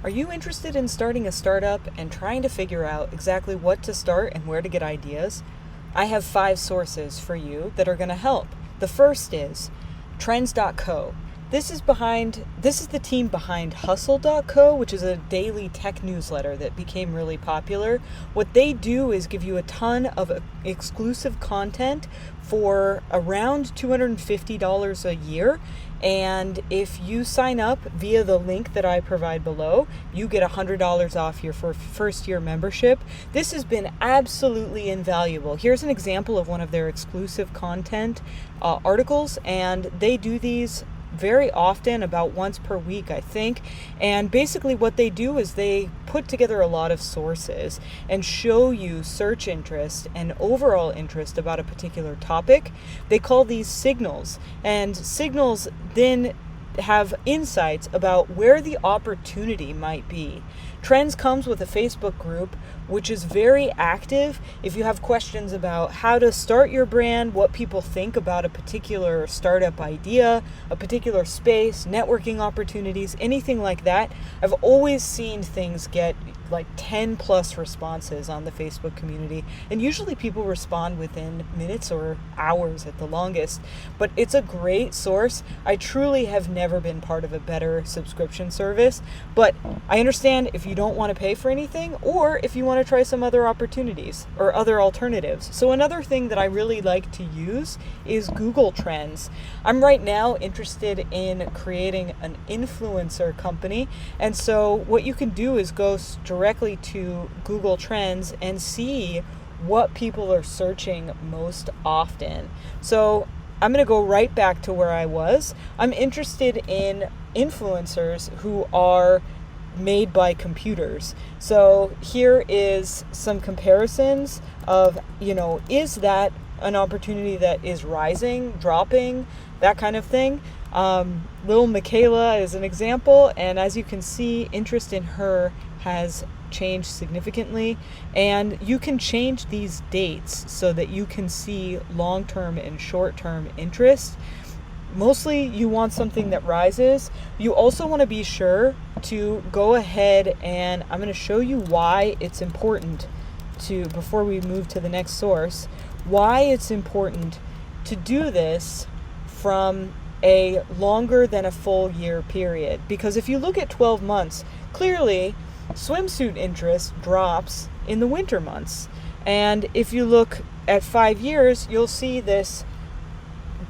Are you interested in starting a startup and trying to figure out exactly what to start and where to get ideas? I have 5 sources for you that are going to help. The first is Trends.co. This is the team behind Hustle.co, which is a daily tech newsletter that became really popular. What they do is give you a ton of exclusive content for around $250 a year. And if you sign up via the link that I provide below, you get $100 off your first year membership. This has been absolutely invaluable. Here's an example of one of their exclusive content articles, and they do these very often, about once per week, I think. And basically what they do is they put together a lot of sources and show you search interest and overall interest about a particular topic. They call these signals, and signals then have insights about where the opportunity might be. Trends comes with a Facebook group, which is very active. If you have questions about how to start your brand, what people think about a particular startup idea, a particular space, networking opportunities, anything like that, I've always seen things get like 10 plus responses on the Facebook community. And usually people respond within minutes or hours at the longest. But it's a great source. I truly have never been part of a better subscription service. But I understand if you don't want to pay for anything, or if you want to try some other opportunities or other alternatives. So another thing that I really like to use is Google Trends. I'm right now interested in creating an influencer company. And so what you can do is go directly to Google Trends and see what people are searching most often. So I'm going to go right back to where I was. I'm interested in influencers who are made by computers. So here is some comparisons of, is that an opportunity that is rising, dropping, that kind of thing. Lil Miquela is an example, and as you can see, interest in her has changed significantly, and you can change these dates so that you can see long-term and short-term interest. Mostly you want something that rises. You also want to be sure to go ahead, and I'm going to show you why it's important before we move to the next source, why it's important to do this from a longer than a full year period. Because if you look at 12 months, clearly swimsuit interest drops in the winter months. And if you look at 5 years, you'll see this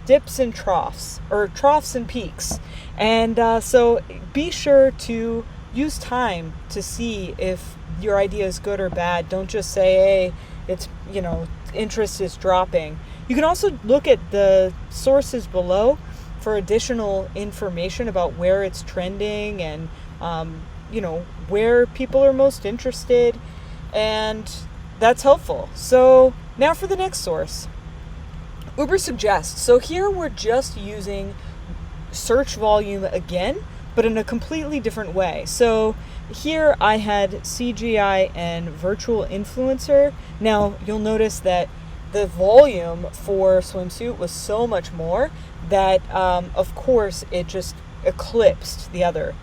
dips and troughs, or troughs and peaks. And so be sure to use time to see if your idea is good or bad. Don't just say, hey, it's, interest is dropping. You can also look at the sources below for additional information about where it's trending and, where people are most interested. And that's helpful. So now for the next source. Ubersuggest. So here we're just using search volume again, but in a completely different way. So here I had CGI and virtual influencer. Now you'll notice that the volume for swimsuit was so much more that, of course, it just eclipsed the other.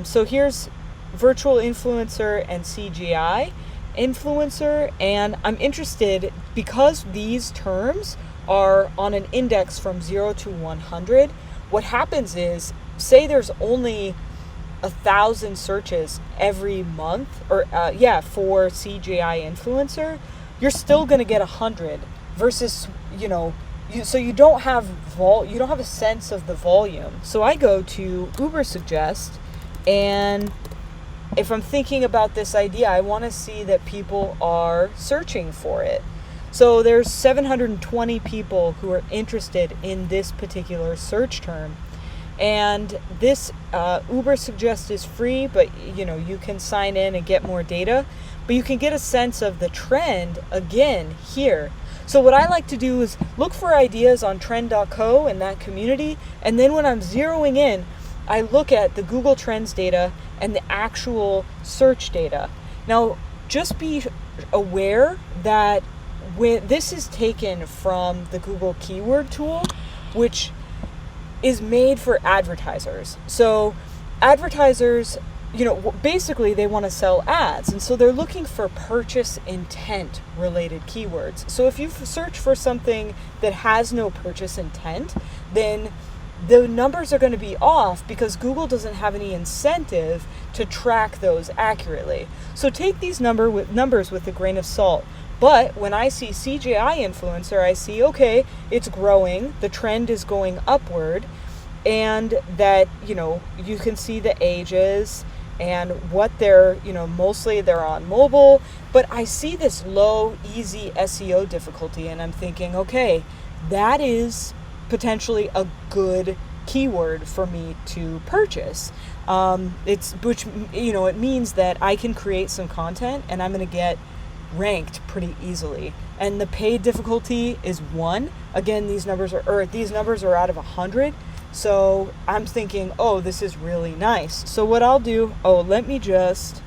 So here's virtual influencer and CGI influencer, and I'm interested because these terms are on an index from 0 to 100. What happens is, say there's only 1,000 searches every month, or for CGI influencer, you're still going to get 100 versus, so you don't have a sense of the volume. So I go to Ubersuggest, and if I'm thinking about this idea, I want to see that people are searching for it. So there's 720 people who are interested in this particular search term. And this Ubersuggest is free, but you can sign in and get more data. But you can get a sense of the trend again here. So what I like to do is look for ideas on trend.co and that community. And then when I'm zeroing in, I look at the Google Trends data and the actual search data. Now, just be aware that when this is taken from the Google Keyword Tool, which is made for advertisers. So advertisers basically they want to sell ads. And so they're looking for purchase intent related keywords. So if you search for something that has no purchase intent, then the numbers are going to be off because Google doesn't have any incentive to track those accurately. So take these numbers with a grain of salt. But when I see CGI influencer, I see, okay, it's growing, the trend is going upward, and that, you can see the ages and what they're, mostly they're on mobile, but I see this low, easy SEO difficulty, and I'm thinking, okay, that is potentially a good keyword for me to purchase. It means that I can create some content and I'm going to get ranked pretty easily. And the paid difficulty is 1. Again, these numbers are out of 100. So I'm thinking, oh, this is really nice. So what I'll do, let me just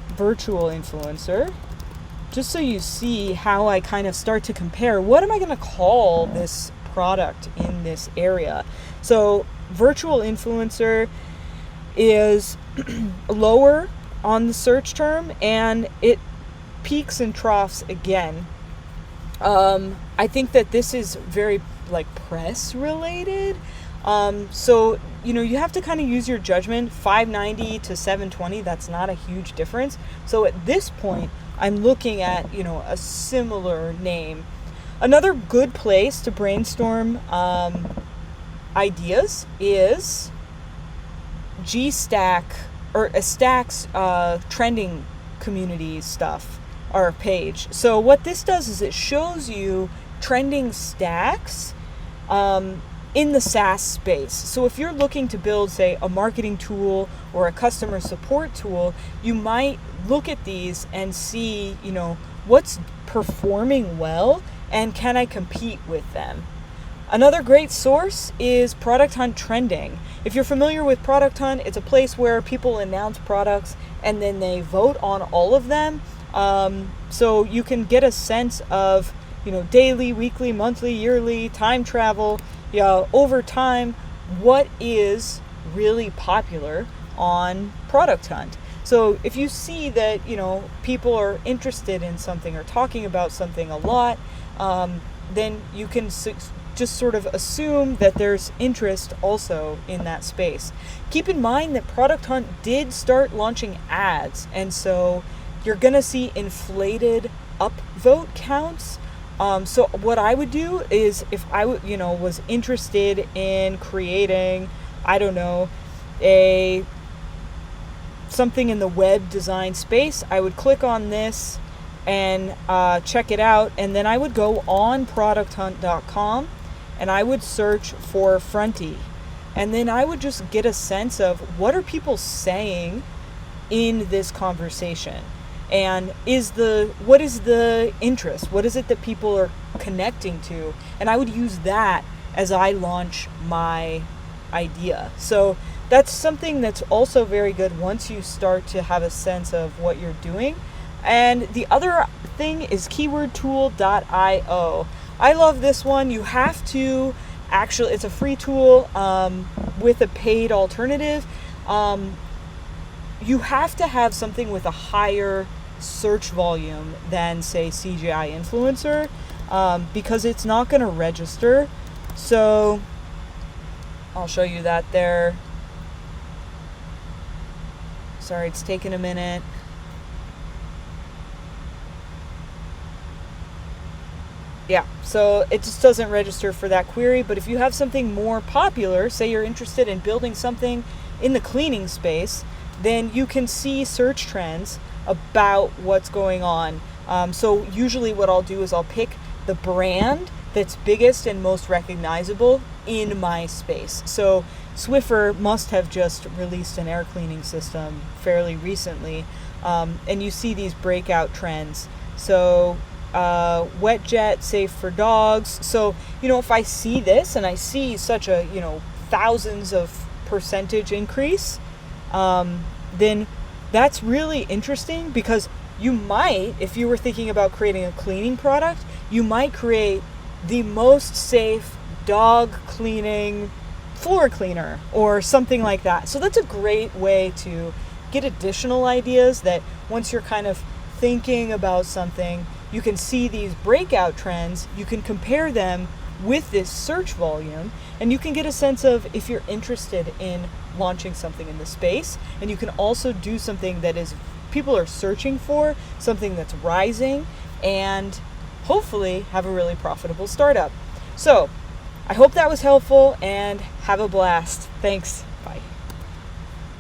virtual influencer, just so you see how I kind of start to compare. What am I going to call this product in this area? So virtual influencer is lower on the search term, and it peaks and troughs again. I think that this is very press related. So you have to kind of use your judgment. 590 to 720, that's not a huge difference. So at this point, I'm looking at a similar name. Another good place to brainstorm ideas is GStack or Stack's trending community stuff, or page. So what this does is it shows you trending stacks in the SaaS space. So if you're looking to build, say, a marketing tool or a customer support tool, you might look at these and see, what's performing well and can I compete with them. Another great source is Product Hunt Trending. If you're familiar with Product Hunt, it's a place where people announce products and then they vote on all of them. So you can get a sense of, daily, weekly, monthly, yearly, time travel, over time, what is really popular on Product Hunt. So if you see that, people are interested in something or talking about something a lot, then you can just sort of assume that there's interest also in that space. Keep in mind that Product Hunt did start launching ads, and so you're going to see inflated upvote counts. So what I would do is, if I was interested in creating, something in the web design space, I would click on this and check it out, and then I would go on producthunt.com and I would search for Fronty, and then I would just get a sense of what are people saying in this conversation, and what is the interest, what is it that people are connecting to, and I would use that as I launch my idea. So that's something that's also very good once you start to have a sense of what you're doing. And the other thing is keywordtool.io. I love this one. You have to it's a free tool with a paid alternative. You have to have something with a higher search volume than, say, CGI Influencer, because it's not going to register. So I'll show you that there. Sorry, it's taking a minute. Yeah, so it just doesn't register for that query. But if you have something more popular, say you're interested in building something in the cleaning space, then you can see search trends about what's going on. So usually what I'll do is I'll pick the brand that's biggest and most recognizable in my space. So Swiffer must have just released an air cleaning system fairly recently, and you see these breakout trends. So wet jet, safe for dogs. So, if I see this and I see such a, thousands of percentage increase, then that's really interesting, because you might, if you were thinking about creating a cleaning product, you might create the most safe dog cleaning floor cleaner or something like that. So that's a great way to get additional ideas that once you're kind of thinking about something, you can see these breakout trends, you can compare them with this search volume, and you can get a sense of if you're interested in launching something in the space. And you can also do something that is people are searching for, something that's rising, and hopefully have a really profitable startup. So I hope that was helpful, and have a blast. Thanks. Bye.